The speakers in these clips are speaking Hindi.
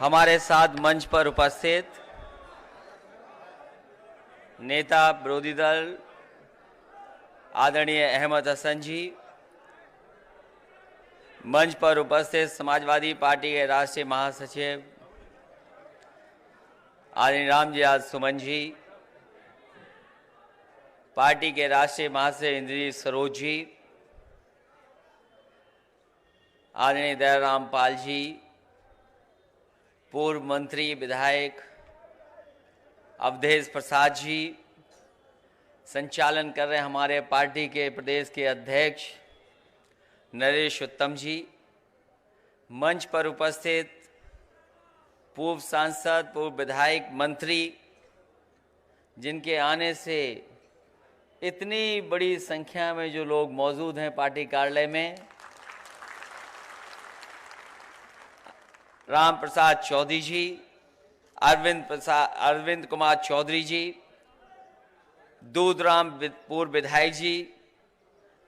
हमारे साथ मंच पर उपस्थित नेता विरोधी दल आदरणीय अहमद हसन जी, मंच पर उपस्थित समाजवादी पार्टी के राष्ट्रीय महासचिव आदरणीय रामजी सुमन जी, पार्टी के राष्ट्रीय महासचिव इंद्रजीत सरोज जी, आदरणीय दयाराम पाल जी, पूर्व मंत्री विधायक अवधेश प्रसाद जी, संचालन कर रहे हमारे पार्टी के प्रदेश के अध्यक्ष नरेश उत्तम जी, मंच पर उपस्थित पूर्व सांसद, पूर्व विधायक, मंत्री, जिनके आने से इतनी बड़ी संख्या में जो लोग मौजूद हैं पार्टी कार्यालय में, राम प्रसाद चौधरी जी, अरविंद कुमार चौधरी जी, दूधराम पूर्व विधायक जी,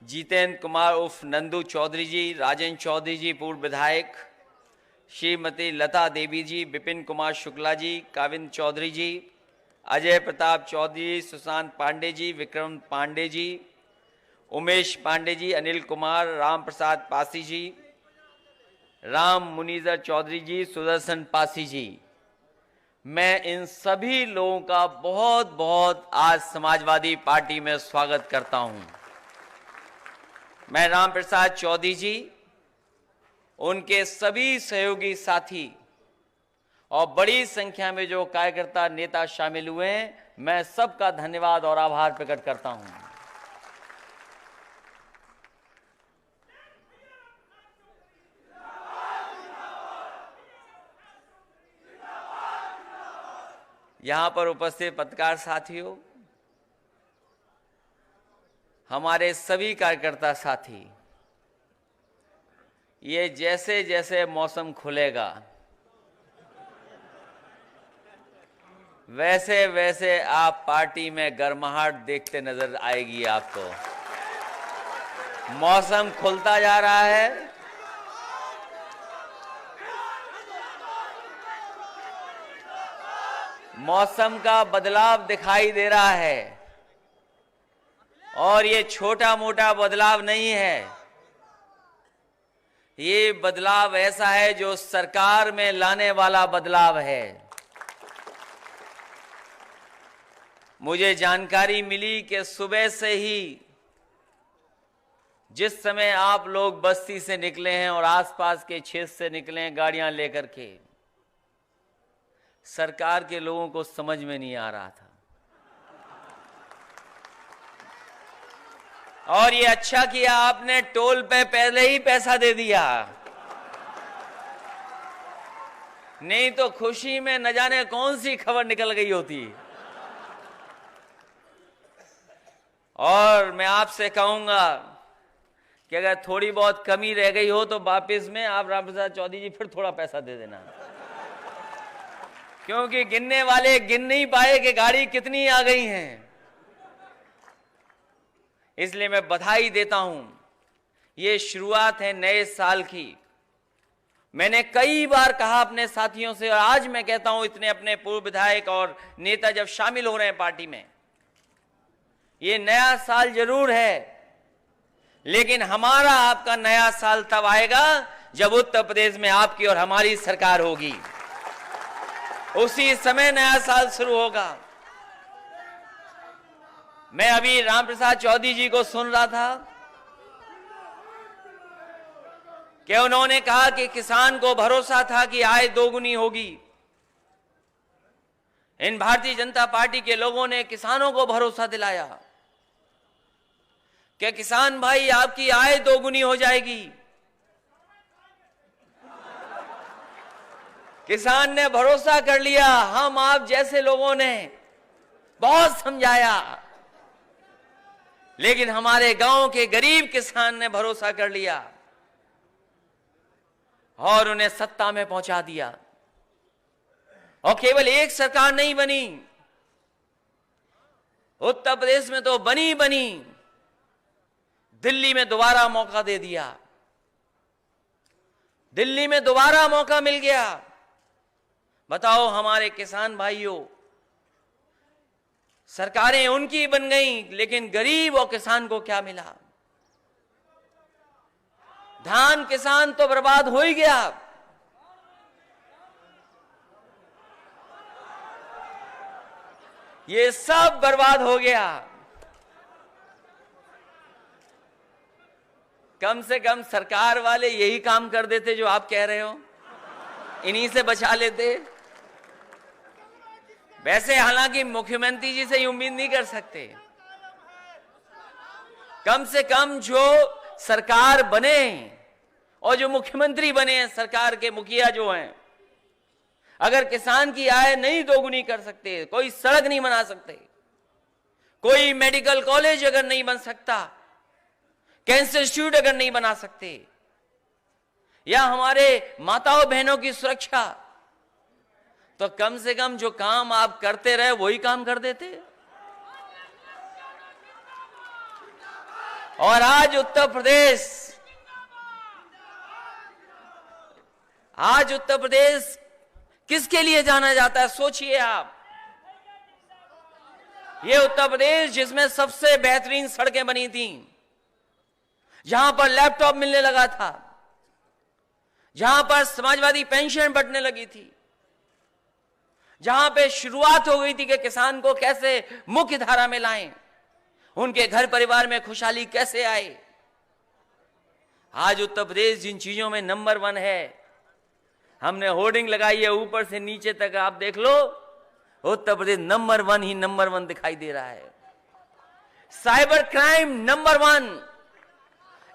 जितेंद्र कुमार उर्फ नंदू चौधरी जी, राजेंद्र चौधरी जी पूर्व विधायक, श्रीमती लता देवी जी, विपिन कुमार शुक्ला जी, काविंद चौधरी जी, अजय प्रताप चौधरी, सुशांत पांडे जी, विक्रम पांडे जी, उमेश पांडे जी, अनिल कुमार, राम प्रसाद पासी जी, राम मुनीजर चौधरी जी, सुदर्शन पासी जी, मैं इन सभी लोगों का बहुत बहुत आज समाजवादी पार्टी में स्वागत करता हूं। मैं राम प्रसाद चौधरी जी, उनके सभी सहयोगी साथी और बड़ी संख्या में जो कार्यकर्ता नेता शामिल हुए हैं, मैं सबका धन्यवाद और आभार प्रकट करता हूं। यहां पर उपस्थित पत्रकार साथियों, हमारे सभी कार्यकर्ता साथी, ये जैसे जैसे मौसम खुलेगा वैसे वैसे आप पार्टी में गर्माहट देखते नजर आएगी आपको। मौसम खुलता जा रहा है, मौसम का बदलाव दिखाई दे रहा है और ये छोटा मोटा बदलाव नहीं है, ये बदलाव ऐसा है जो सरकार में लाने वाला बदलाव है। मुझे जानकारी मिली कि सुबह से ही जिस समय आप लोग बस्ती से निकले हैं और आसपास के क्षेत्र से निकले हैं गाड़ियां लेकर के, सरकार के लोगों को समझ में नहीं आ रहा था। और ये अच्छा किया आपने टोल पे पहले ही पैसा दे दिया, नहीं तो खुशी में न जाने कौन सी खबर निकल गई होती। और मैं आपसे कहूंगा कि अगर थोड़ी बहुत कमी रह गई हो तो वापस में आप राम प्रसाद चौधरी जी फिर थोड़ा पैसा दे देना, क्योंकि गिनने वाले गिन नहीं पाए कि गाड़ी कितनी आ गई हैं। इसलिए मैं बधाई देता हूं, ये शुरुआत है नए साल की। मैंने कई बार कहा अपने साथियों से और आज मैं कहता हूं, इतने अपने पूर्व विधायक और नेता जब शामिल हो रहे हैं पार्टी में, ये नया साल जरूर है, लेकिन हमारा आपका नया साल तब आएगा जब उत्तर प्रदेश में आपकी और हमारी सरकार होगी, उसी समय नया साल शुरू होगा। मैं अभी राम प्रसाद चौधरी जी को सुन रहा था कि उन्होंने कहा कि किसान को भरोसा था कि आय दोगुनी होगी। इन भारतीय जनता पार्टी के लोगों ने किसानों को भरोसा दिलाया कि किसान भाई आपकी आय दोगुनी हो जाएगी। किसान ने भरोसा कर लिया, हम आप जैसे लोगों ने बहुत समझाया, लेकिन हमारे गांव के गरीब किसान ने भरोसा कर लिया और उन्हें सत्ता में पहुंचा दिया। और केवल एक सरकार नहीं बनी, उत्तर प्रदेश में तो बनी, दिल्ली में दोबारा मौका दे दिया, दिल्ली में दोबारा मौका मिल गया बताओ हमारे किसान भाइयों, सरकारें उनकी बन गई, लेकिन गरीब और किसान को क्या मिला? धान किसान तो बर्बाद हो ही गया, ये सब बर्बाद हो गया। कम से कम सरकार वाले यही काम कर देते जो आप कह रहे हो, इन्हीं से बचा लेते। वैसे हालांकि मुख्यमंत्री जी से ही उम्मीद नहीं कर सकते, कम से कम जो सरकार बने और जो मुख्यमंत्री बने हैं, सरकार के मुखिया जो हैं, अगर किसान की आय नहीं दोगुनी कर सकते, कोई सड़क नहीं बना सकते, कोई मेडिकल कॉलेज अगर नहीं बन सकता, कैंसर इंस्टीट्यूट अगर नहीं बना सकते, या हमारे माताओं बहनों की सुरक्षा, तो कम से कम जो काम आप करते रहे वही काम कर देते। और आज उत्तर प्रदेश किसके लिए जाना जाता है? सोचिए आप। ये उत्तर प्रदेश जिसमें सबसे बेहतरीन सड़कें बनी थी, जहां पर लैपटॉप मिलने लगा था, जहां पर समाजवादी पेंशन बंटने लगी थी, जहां पे शुरुआत हो गई थी कि किसान को कैसे मुख्य धारा में लाएं, उनके घर परिवार में खुशहाली कैसे आए। आज उत्तर प्रदेश जिन चीजों में नंबर 1 है, हमने होर्डिंग लगाई है ऊपर से नीचे तक, आप देख लो, उत्तर प्रदेश नंबर 1 ही नंबर 1 दिखाई दे रहा है। साइबर क्राइम नंबर 1,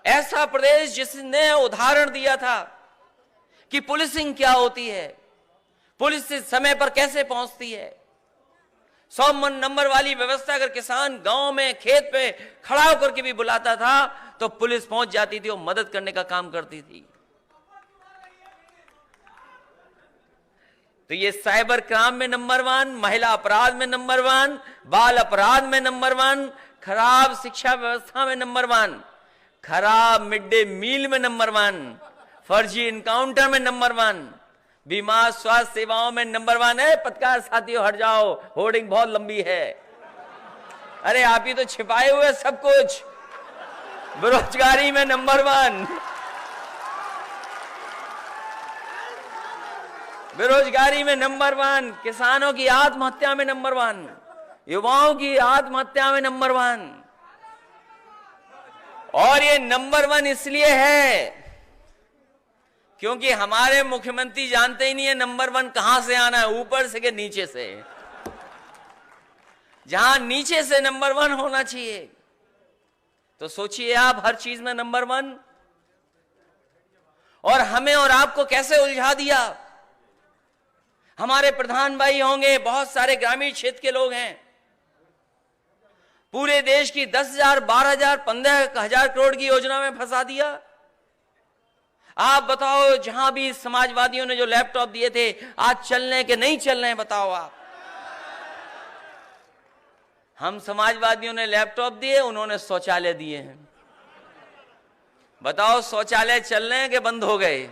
ऐसा प्रदेश जिसने उदाहरण दिया था कि पुलिसिंग क्या होती है, पुलिस समय पर कैसे पहुंचती है। 100 नंबर वाली व्यवस्था अगर किसान गांव में खेत पे खड़ा होकर के भी बुलाता था तो पुलिस पहुंच जाती थी और मदद करने का काम करती थी। तो ये साइबर क्राइम में नंबर 1, महिला अपराध में नंबर 1, बाल अपराध में नंबर 1, खराब शिक्षा व्यवस्था में नंबर 1, खराब मिड डे मील में नंबर 1, फर्जी इनकाउंटर में नंबर 1, बीमा स्वास्थ्य सेवाओं में नंबर 1 है। पत्रकार साथियों हट जाओ, होर्डिंग बहुत लंबी है। अरे आप ही तो छिपाए हुए सब कुछ। बेरोजगारी में नंबर 1, बेरोजगारी में नंबर 1, किसानों की आत्महत्या में नंबर 1, युवाओं की आत्महत्या में नंबर 1। और ये नंबर 1 इसलिए है क्योंकि हमारे मुख्यमंत्री जानते ही नहीं है नंबर 1 कहां से आना है, ऊपर से कि नीचे से। जहां नीचे से नंबर 1 होना चाहिए, तो सोचिए आप, हर चीज में नंबर 1। और हमें और आपको कैसे उलझा दिया। हमारे प्रधान भाई होंगे, बहुत सारे ग्रामीण क्षेत्र के लोग हैं, पूरे देश की 10,000, 12,000, 15,000 करोड़ की योजना में फंसा दिया। आप बताओ, जहां भी समाजवादियों ने जो लैपटॉप दिए थे, आज चलने के नहीं चल रहे हैं, बताओ आप। हम समाजवादियों ने लैपटॉप दिए, उन्होंने शौचालय दिए हैं। बताओ शौचालय चल रहे हैं कि बंद हो गए?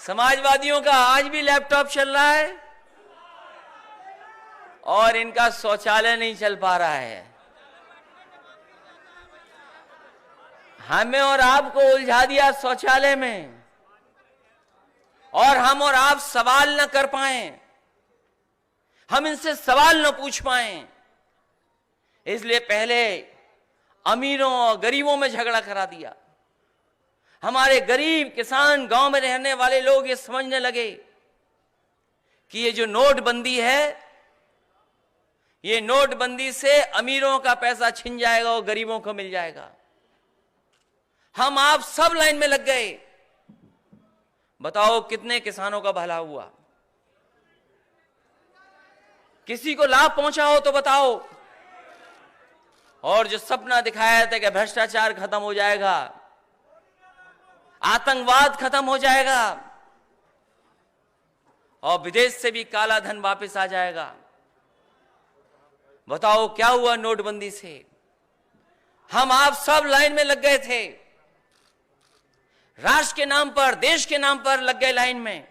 समाजवादियों का आज भी लैपटॉप चल रहा है और इनका शौचालय नहीं चल पा रहा है। हमें और आपको उलझा दिया शौचालय में, और हम और आप सवाल न कर पाए, हम इनसे सवाल न पूछ पाए, इसलिए पहले अमीरों और गरीबों में झगड़ा करा दिया। हमारे गरीब किसान, गांव में रहने वाले लोग ये समझने लगे कि ये जो नोटबंदी है, ये नोटबंदी से अमीरों का पैसा छिन जाएगा और गरीबों को मिल जाएगा। हम आप सब लाइन में लग गए। बताओ कितने किसानों का भला हुआ? किसी को लाभ पहुंचा हो तो बताओ। और जो सपना दिखाया था कि भ्रष्टाचार खत्म हो जाएगा, आतंकवाद खत्म हो जाएगा और विदेश से भी काला धन वापस आ जाएगा, बताओ क्या हुआ नोटबंदी से? हम आप सब लाइन में लग गए थे। राष्ट्र के नाम पर, देश के नाम पर लग गए लाइन में।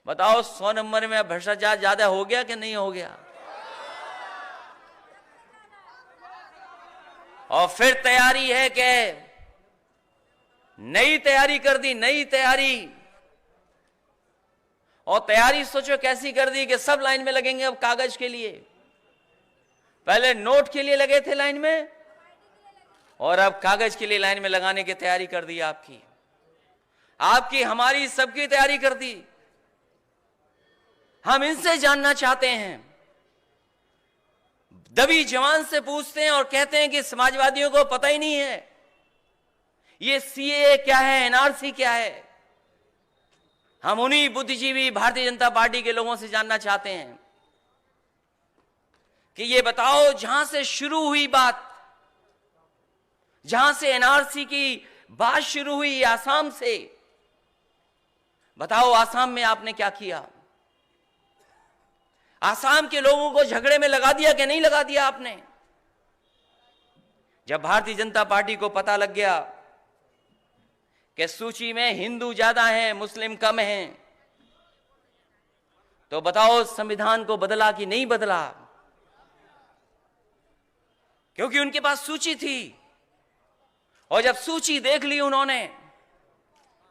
बताओ 100 नंबर में भ्रष्टाचार ज्यादा हो गया कि नहीं हो गया? और फिर तैयारी है कि नई तैयारी कर दी, नई तैयारी। और तैयारी सोचो कैसी कर दी कि सब लाइन में लगेंगे अब कागज के लिए। पहले नोट के लिए लगे थे लाइन में, और अब कागज के लिए लाइन में लगाने की तैयारी कर दी। आपकी हमारी सबकी तैयारी कर दी। हम इनसे जानना चाहते हैं। दबी जवान से पूछते हैं और कहते हैं कि समाजवादियों को पता ही नहीं है ये सीएए क्या है, एनआरसी क्या है। हम उन्हीं बुद्धिजीवी भारतीय जनता पार्टी के लोगों से जानना चाहते हैं कि ये बताओ, जहां से शुरू हुई बात, जहां से एनआरसी की बात शुरू हुई आसाम से, बताओ आसाम में आपने क्या किया? आसाम के लोगों को झगड़े में लगा दिया कि नहीं लगा दिया आपने? जब भारतीय जनता पार्टी को पता लग गया कि सूची में हिंदू ज्यादा हैं, मुस्लिम कम हैं, तो बताओ संविधान को बदला कि नहीं बदला? क्योंकि उनके पास सूची थी, और जब सूची देख ली उन्होंने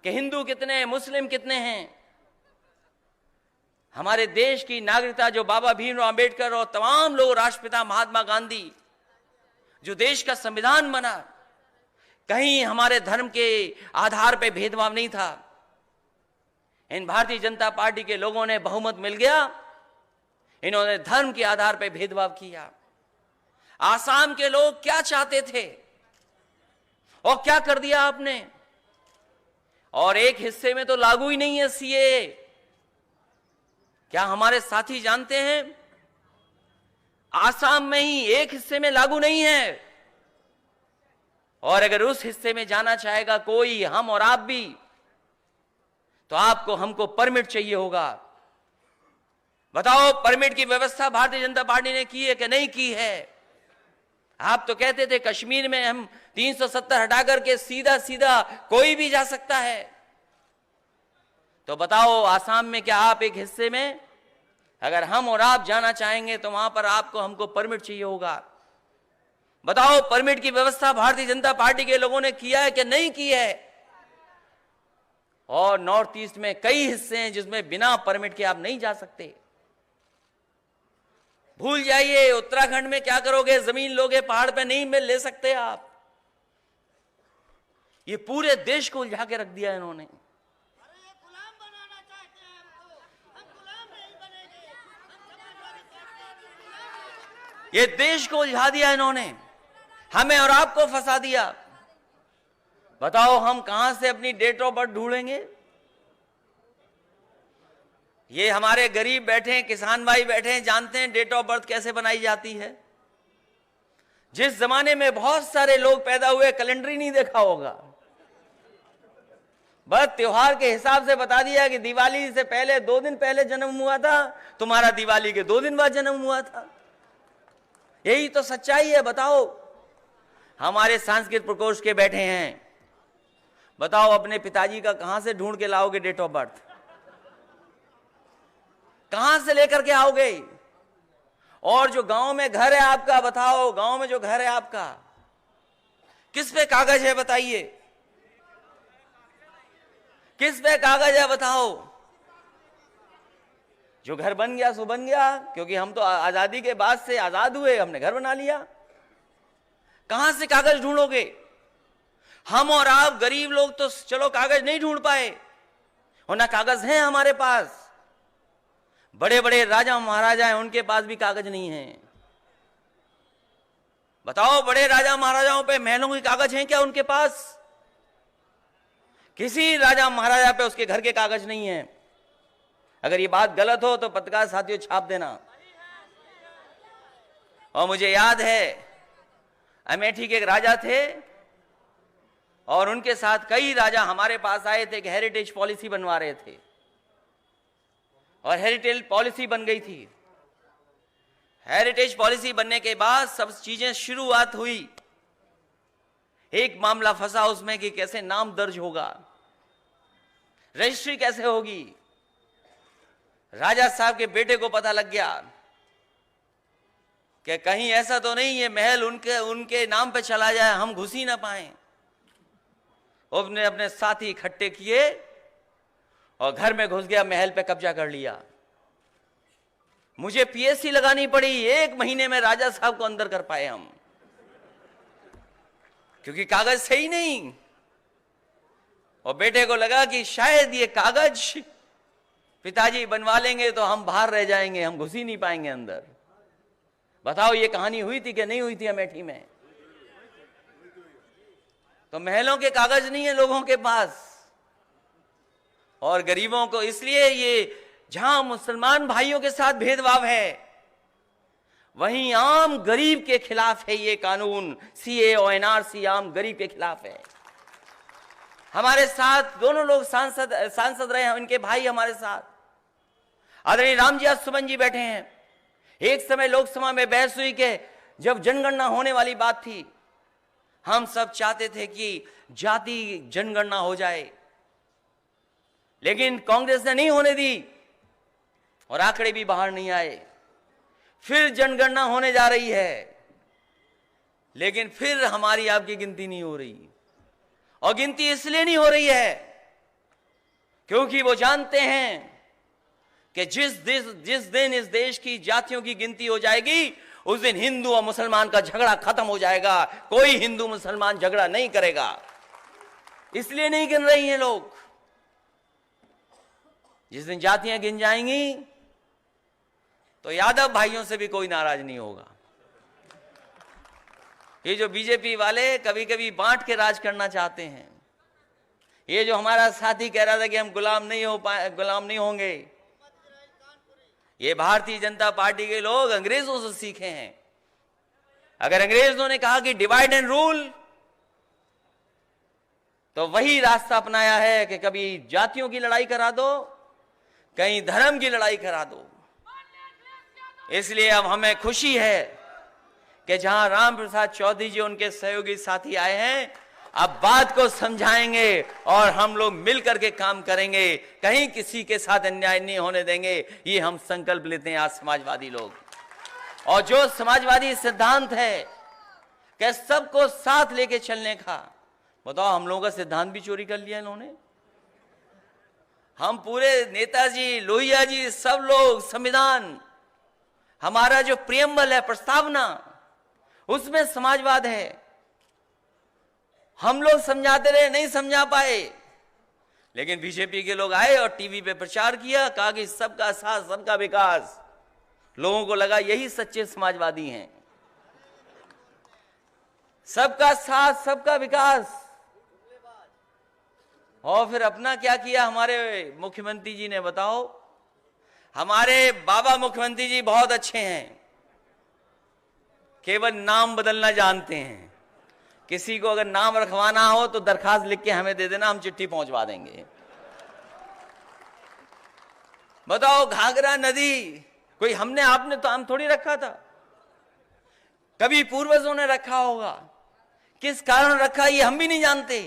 कि हिंदू कितने, मुस्लिम कितने हैं, हमारे देश की नागरिकता जो बाबा भीमराव अंबेडकर और तमाम लोग, राष्ट्रपिता महात्मा गांधी, जो देश का संविधान बना, कहीं हमारे धर्म के आधार पे भेदभाव नहीं था। इन भारतीय जनता पार्टी के लोगों ने बहुमत मिल गया, इन्होंने धर्म के आधार पे भेदभाव किया। आसाम के लोग क्या चाहते थे और क्या कर दिया आपने? और एक हिस्से में तो लागू ही नहीं है सीएए। क्या हमारे साथी जानते हैं? आसाम में ही एक हिस्से में लागू नहीं है, और अगर उस हिस्से में जाना चाहेगा कोई, हम और आप भी, तो आपको हमको परमिट चाहिए होगा। बताओ परमिट की व्यवस्था भारतीय जनता पार्टी ने की है कि नहीं की है? आप तो कहते थे कश्मीर में हम 370 हटा करके सीधा सीधा कोई भी जा सकता है। तो बताओ आसाम में क्या आप एक हिस्से में, अगर हम और आप जाना चाहेंगे तो वहां पर आपको हमको परमिट चाहिए होगा। बताओ परमिट की व्यवस्था भारतीय जनता पार्टी के लोगों ने किया है कि नहीं की है? और नॉर्थ ईस्ट में कई हिस्से हैं जिसमें बिना परमिट के आप नहीं जा सकते। भूल जाइए, उत्तराखंड में क्या करोगे? जमीन लोगे, पहाड़ पे नहीं मिल ले सकते आप। ये पूरे देश को उलझा के रख दिया इन्होंने। ये देश को उलझा दिया इन्होंने, हमें और आपको फंसा दिया। बताओ हम कहां से अपनी डेट ऑफ बर्थ ढूंढेंगे? ये हमारे गरीब बैठे हैं, किसान भाई बैठे हैं, जानते हैं डेट ऑफ बर्थ कैसे बनाई जाती है। जिस जमाने में बहुत सारे लोग पैदा हुए, कैलेंडर ही नहीं देखा होगा, बस त्योहार के हिसाब से बता दिया कि दिवाली से पहले 2 दिन पहले जन्म हुआ था, तुम्हारा दिवाली के 2 दिन बाद जन्म हुआ था। यही तो सच्चाई है। बताओ हमारे सांस्कृतिक प्रकोष्ठ के बैठे हैं, बताओ अपने पिताजी का कहां से ढूंढ के लाओगे डेट ऑफ बर्थ? कहां से लेकर के आओगे? और जो गांव में घर है आपका, बताओ गांव में जो घर है आपका किस पे कागज है? बताइए किस पे कागज है? बताओ। जो घर बन गया सो बन गया, क्योंकि हम तो आजादी के बाद से आजाद हुए, हमने घर बना लिया। कहां से कागज ढूंढोगे? हम और आप गरीब लोग तो चलो कागज नहीं ढूंढ पाए, और ना कागज हैं हमारे पास। बड़े बड़े राजा महाराजा हैं, उनके पास भी कागज नहीं है। बताओ बड़े राजा महाराजाओं पे महलों के कागज हैं क्या उनके पास? किसी राजा महाराजा पे उसके घर के कागज नहीं है। अगर ये बात गलत हो तो पत्रकार साथियों छाप देना। और मुझे याद है अमेठी के एक राजा थे, और उनके साथ कई राजा हमारे पास आए थे कि हेरिटेज पॉलिसी बनवा रहे थे, और हेरिटेज पॉलिसी बन गई थी। हेरिटेज पॉलिसी बनने के बाद सब चीजें शुरुआत हुई। एक मामला फंसा उसमें कि कैसे नाम दर्ज होगा, रजिस्ट्री कैसे होगी। राजा साहब के बेटे को पता लग गया कि कहीं ऐसा तो नहीं ये महल उनके नाम पे चला जाए, हम घुस ही ना पाए। उसने अपने साथी इकट्ठे किए और घर में घुस गया, महल पे कब्जा कर लिया। मुझे पीएससी लगानी पड़ी, 1 महीने में राजा साहब को अंदर कर पाए हम, क्योंकि कागज सही नहीं। और बेटे को लगा कि शायद ये कागज पिताजी बनवा लेंगे तो हम बाहर रह जाएंगे, हम घुस ही नहीं पाएंगे अंदर। बताओ ये कहानी हुई थी कि नहीं हुई थी अमेठी में? तो महलों के कागज नहीं है लोगों के पास, और गरीबों को, इसलिए ये जहां मुसलमान भाइयों के साथ भेदभाव है, वहीं आम गरीब के खिलाफ है ये कानून। सीए और एनआरसी आम गरीब के खिलाफ है। हमारे साथ दोनों लोग सांसद रहे हैं, उनके भाई हमारे साथ आदरणीय रामजी सुमन जी बैठे हैं। एक समय लोकसभा में बहस हुई कि जब जनगणना होने वाली बात थी, हम सब चाहते थे कि जाति जनगणना हो जाए, लेकिन कांग्रेस ने नहीं होने दी और आंकड़े भी बाहर नहीं आए। फिर जनगणना होने जा रही है, लेकिन फिर हमारी आपकी गिनती नहीं हो रही। और गिनती इसलिए नहीं हो रही है क्योंकि वो जानते हैं कि जिस दिन इस देश की जातियों की गिनती हो जाएगी, उस दिन हिंदू और मुसलमान का झगड़ा खत्म हो जाएगा। कोई हिंदू मुसलमान झगड़ा नहीं करेगा, इसलिए नहीं गिन रही हैं लोग। जिस दिन जातियां गिन जाएंगी तो यादव भाइयों से भी कोई नाराज नहीं होगा। ये जो बीजेपी वाले कभी कभी बांट के राज करना चाहते हैं, ये जो हमारा साथी कह रहा था कि हम गुलाम नहीं होंगे, ये भारतीय जनता पार्टी के लोग अंग्रेजों से सीखे हैं। अगर अंग्रेजों ने कहा कि डिवाइड एंड रूल, तो वही रास्ता अपनाया है कि कभी जातियों की लड़ाई करा दो, कहीं धर्म की लड़ाई करा दो। इसलिए अब हमें खुशी है कि जहां राम प्रसाद चौधरी जी उनके सहयोगी साथी आए हैं, अब बात को समझाएंगे और हम लोग मिलकर के काम करेंगे, कहीं किसी के साथ अन्याय नहीं होने देंगे। ये हम संकल्प लेते हैं आज समाजवादी लोग। और जो समाजवादी सिद्धांत है कि सबको साथ लेके चलने का, बताओ हम लोगों का सिद्धांत भी चोरी कर लिया इन्होंने। हम पूरे नेताजी, लोहिया जी, सब लोग, संविधान, हमारा जो प्रियम्बल है, प्रस्तावना, उसमें समाजवाद है। हम लोग समझाते रहे, नहीं समझा पाए, लेकिन बीजेपी के लोग आए और टीवी पे प्रचार किया, कहा कि सबका साथ सबका विकास। लोगों को लगा यही सच्चे समाजवादी हैं, सबका साथ सबका विकास। और फिर अपना क्या किया हमारे मुख्यमंत्री जी ने, बताओ। हमारे बाबा मुख्यमंत्री जी बहुत अच्छे हैं, केवल नाम बदलना जानते हैं। किसी को अगर नाम रखवाना हो तो दरखास्त लिख के हमें दे देना, हम चिट्ठी पहुंचवा देंगे। बताओ, घाघरा नदी कोई आपने तो हम थोड़ी रखा था, कभी पूर्वजों ने रखा होगा। किस कारण रखा ये हम भी नहीं जानते।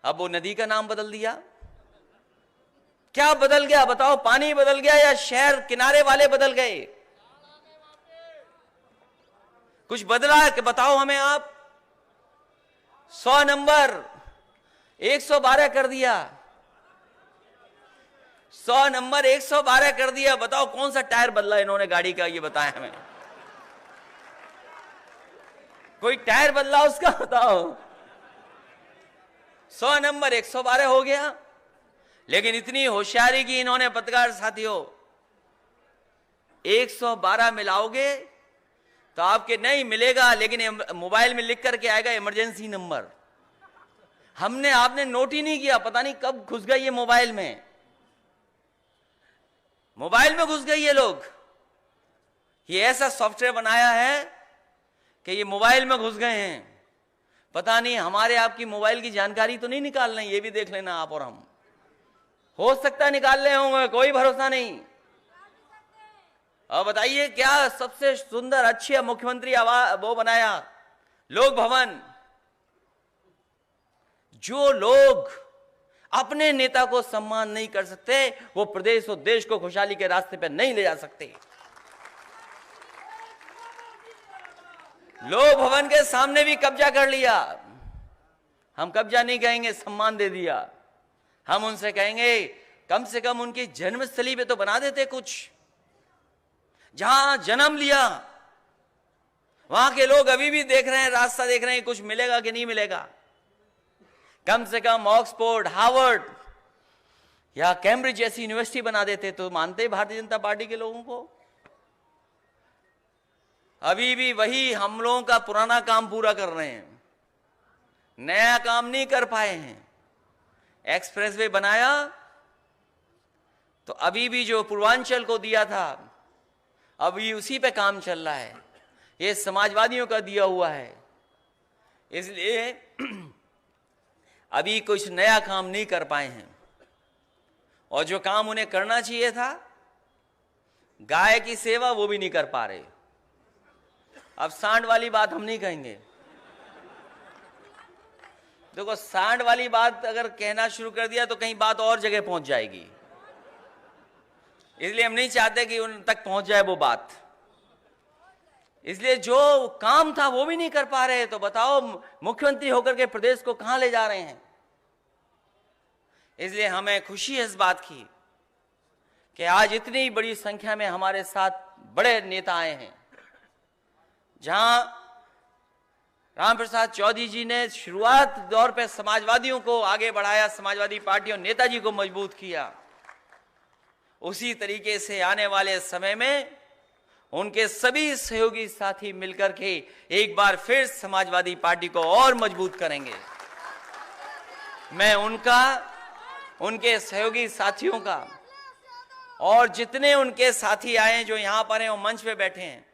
अब वो नदी का नाम बदल दिया। क्या बदल गया बताओ? पानी बदल गया या शहर किनारे वाले बदल गए? कुछ बदला है कि बताओ हमें आप। 100 नंबर 112 कर दिया, 100 नंबर 112 कर दिया। बताओ कौन सा टायर बदला इन्होंने गाड़ी का, ये बताया हमें। कोई टायर बदला उसका, बताओ। 100 नंबर 112 हो गया। लेकिन इतनी होशियारी की इन्होंने पत्रकार साथियों, 112 मिलाओगे तो आपके नहीं मिलेगा, लेकिन मोबाइल में लिख करके आएगा इमरजेंसी नंबर। आपने नोट ही नहीं किया, पता नहीं कब घुस गए ये मोबाइल में। मोबाइल में घुस गए ये लोग। ये ऐसा सॉफ्टवेयर बनाया है कि ये मोबाइल में घुस गए हैं। पता नहीं हमारे आपकी मोबाइल की जानकारी तो नहीं निकाल रहे, ये भी देख लेना आप और हम। हो सकता है निकाल रहे होंगे, कोई भरोसा नहीं। अब बताइए क्या सबसे सुंदर अच्छी मुख्यमंत्री आवास वो बनाया, लोक भवन, जो लोग अपने नेता को सम्मान नहीं कर सकते, वो प्रदेश और देश को खुशहाली के रास्ते पर नहीं ले जा सकते। लोक भवन के सामने भी कब्जा कर लिया। हम कब्जा नहीं कहेंगे, सम्मान दे दिया। हम उनसे कहेंगे कम से कम उनकी जन्मस्थली पे तो बना देते कुछ। जहां जन्म लिया वहां के लोग अभी भी देख रहे हैं, रास्ता देख रहे हैं, कुछ मिलेगा कि नहीं मिलेगा। कम से कम ऑक्सफोर्ड, हार्वर्ड या कैम्ब्रिज जैसी यूनिवर्सिटी बना देते तो मानते भारतीय जनता पार्टी के लोगों को। अभी भी वही हम लोगों का पुराना काम पूरा कर रहे हैं, नया काम नहीं कर पाए हैं। एक्सप्रेसवे बनाया तो अभी भी जो पूर्वांचल को दिया था अभी उसी पे काम चल रहा है। ये समाजवादियों का दिया हुआ है, इसलिए अभी कुछ नया काम नहीं कर पाए हैं। और जो काम उन्हें करना चाहिए था, गाय की सेवा, वो भी नहीं कर पा रहे। अब सांड वाली बात हम नहीं कहेंगे। देखो, सांड वाली बात अगर कहना शुरू कर दिया तो कहीं बात और जगह पहुंच जाएगी, इसलिए हम नहीं चाहते कि उन तक पहुंच जाए वो बात। इसलिए जो काम था वो भी नहीं कर पा रहे, तो बताओ मुख्यमंत्री होकर के प्रदेश को कहां ले जा रहे हैं। इसलिए हमें खुशी है इस बात की कि आज इतनी बड़ी संख्या में हमारे साथ बड़े नेता आए हैं। जहां रामप्रसाद चौधरी जी ने शुरुआत दौर पे समाजवादियों को आगे बढ़ाया, समाजवादी पार्टी और नेताजी को मजबूत किया, उसी तरीके से आने वाले समय में उनके सभी सहयोगी साथी मिलकर के एक बार फिर समाजवादी पार्टी को और मजबूत करेंगे। मैं उनका, उनके सहयोगी साथियों का और जितने उनके साथी आए हैं जो यहां पर हैं, वो मंच पे बैठे हैं,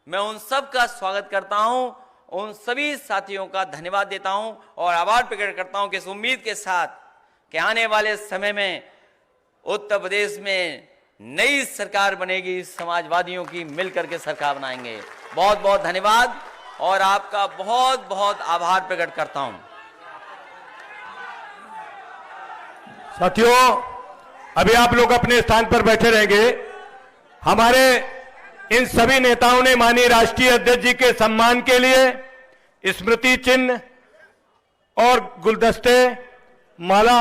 मैं उन सब का स्वागत करता हूं, उन सभी साथियों का धन्यवाद देता हूं और आभार प्रकट करता हूं कि इस उम्मीद के साथ कि आने वाले समय में उत्तर प्रदेश में नई सरकार बनेगी, समाजवादियों की मिलकर के सरकार बनाएंगे। बहुत बहुत धन्यवाद और आपका बहुत बहुत आभार प्रकट करता हूं। साथियों, अभी आप लोग अपने स्थान पर बैठे रहेंगे। हमारे इन सभी नेताओं ने माननीय राष्ट्रीय अध्यक्ष जी के सम्मान के लिए स्मृति चिन्ह और गुलदस्ते, माला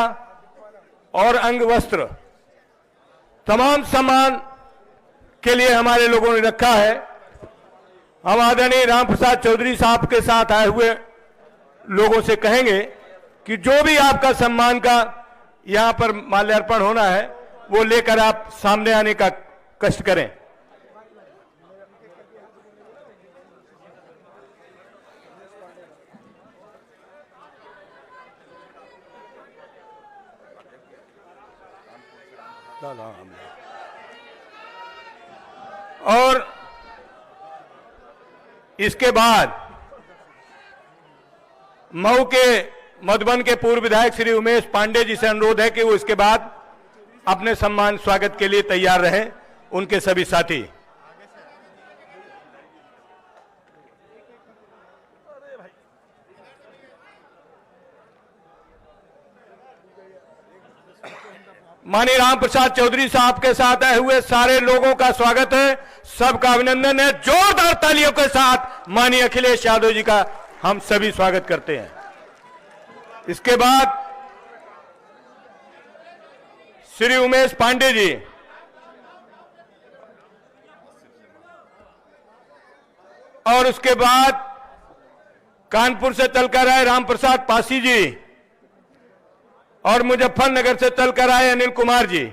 और अंग वस्त्र, तमाम सम्मान के लिए हमारे लोगों ने रखा है। हम आदरणीय रामप्रसाद चौधरी साहब के साथ आए हुए लोगों से कहेंगे कि जो भी आपका सम्मान का यहां पर माल्यार्पण होना है वो लेकर आप सामने आने का कष्ट करें। और इसके बाद मऊ के मधुबन के पूर्व विधायक श्री उमेश पांडे जी से अनुरोध है कि वो इसके बाद अपने सम्मान स्वागत के लिए तैयार रहें, उनके सभी साथी। माननीय रामप्रसाद चौधरी साहब के साथ आए हुए सारे लोगों का स्वागत है, सबका अभिनंदन है। जोरदार तालियों के साथ माननीय अखिलेश यादव जी का हम सभी स्वागत करते हैं। इसके बाद श्री उमेश पांडे जी, और उसके बाद कानपुर से चलकर आए रामप्रसाद पासी जी और मुजफ्फरनगर से चलकर आए अनिल कुमार जी,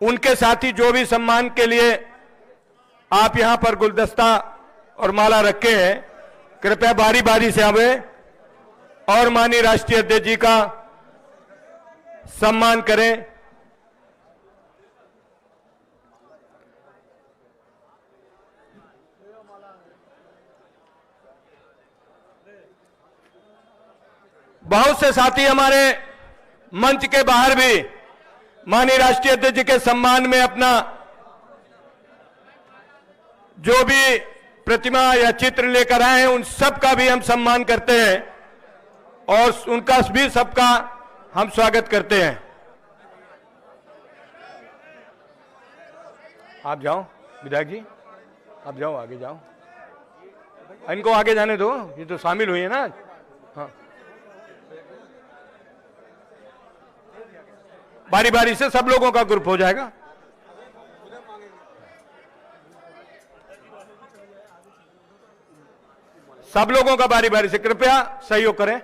उनके साथी जो भी सम्मान के लिए आप यहां पर गुलदस्ता और माला रखे हैं, कृपया बारी बारी से आवे और माननीय राष्ट्रीय अध्यक्ष जी का सम्मान करें। बहुत से साथी हमारे मंच के बाहर भी माननीय राष्ट्रीय अध्यक्ष जी के सम्मान में अपना जो भी प्रतिमा या चित्र लेकर आए हैं, उन सब का भी हम सम्मान करते हैं। और उनका भी सबका हम स्वागत करते हैं। आप जाओ विधायक जी, आप जाओ, आगे जाओ, इनको आगे जाने दो, ये तो शामिल हुई है ना। हाँ, बारी बारी से सब लोगों का ग्रुप हो जाएगा। सब लोगों का बारी बारी से, कृपया सहयोग करें।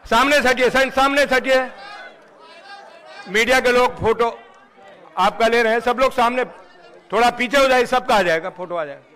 सामने हटिए, सामने हटिए। मीडिया के लोग फोटो आपका ले रहे हैं, सब लोग सामने, थोड़ा पीछे हो जाए, सबका आ जाएगा, फोटो आ जाएगा।